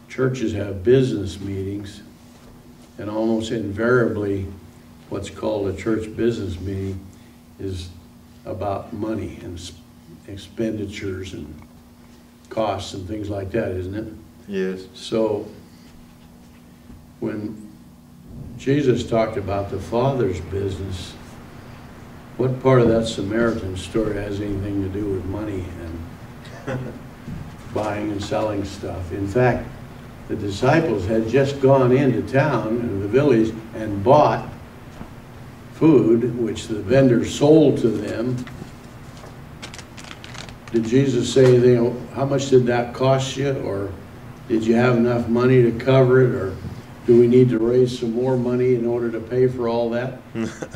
churches have business meetings, and almost invariably what's called a church business meeting is about money and expenditures and costs and things like that, isn't it? Yes. So when Jesus talked about the Father's business, what part of that Samaritan story has anything to do with money and buying and selling stuff? In fact, the disciples had just gone into town, in the village, and bought food, which the vendor sold to them. Did Jesus say anything, how much did that cost you? Or did you have enough money to cover it? Or do we need to raise some more money in order to pay for all that?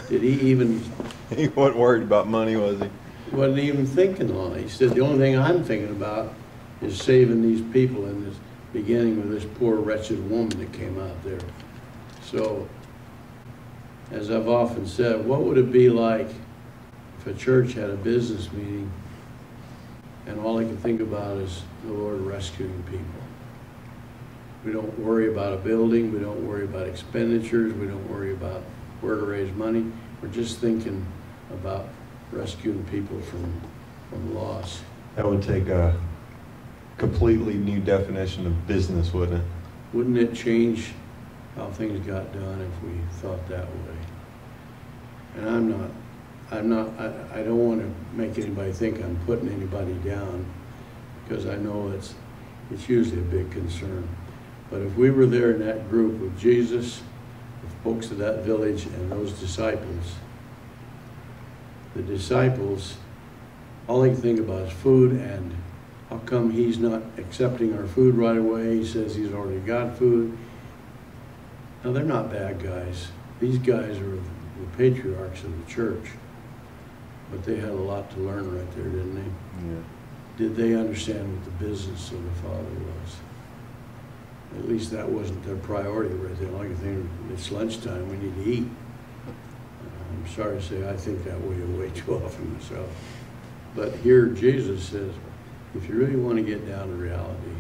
Did he even... He wasn't worried about money, was he? Wasn't even thinking on it. He said, the only thing I'm thinking about is saving these people, in this beginning with this poor wretched woman that came out there. So, as I've often said, what would it be like if a church had a business meeting and all they can think about is the Lord rescuing people? We don't worry about a building, we don't worry about expenditures, we don't worry about where to raise money. We're just thinking about rescuing people from loss. That would take a completely new definition of business, wouldn't it? Wouldn't it change how things got done if we thought that way? And I don't want to make anybody think I'm putting anybody down, because I know it's usually a big concern. But if we were there in that group with Jesus, the folks of that village, and those disciples, the disciples, all they can think about is food, and how come he's not accepting our food right away? He says he's already got food. Now, they're not bad guys. These guys are the patriarchs of the church. But they had a lot to learn right there, didn't they? Yeah. Did they understand what the business of the Father was? At least that wasn't their priority right there. Like I think it's lunchtime, we need to eat. I'm sorry to say I think that way too often myself. But here Jesus says, if you really want to get down to reality,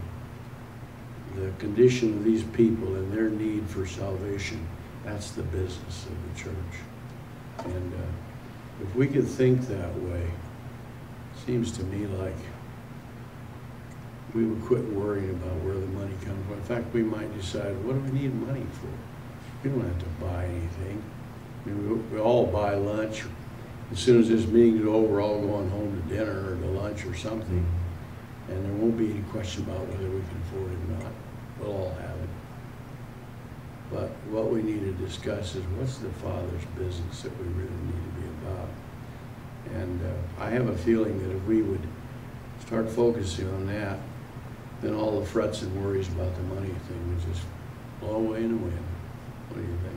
the condition of these people and their need for salvation, that's the business of the church. And if we could think that way, it seems to me like we would quit worrying about where the money comes from. In fact, we might decide, what do we need money for? We don't have to buy anything. I mean, we all buy lunch. As soon as this meeting's over, we're all going home to dinner or to lunch or something. And there won't be any question about whether we can afford it or not. We'll all have it. But what we need to discuss is what's the Father's business that we really need to be about. And I have a feeling that if we would start focusing on that, then all the frets and worries about the money thing would just blow away in the wind. What do you think?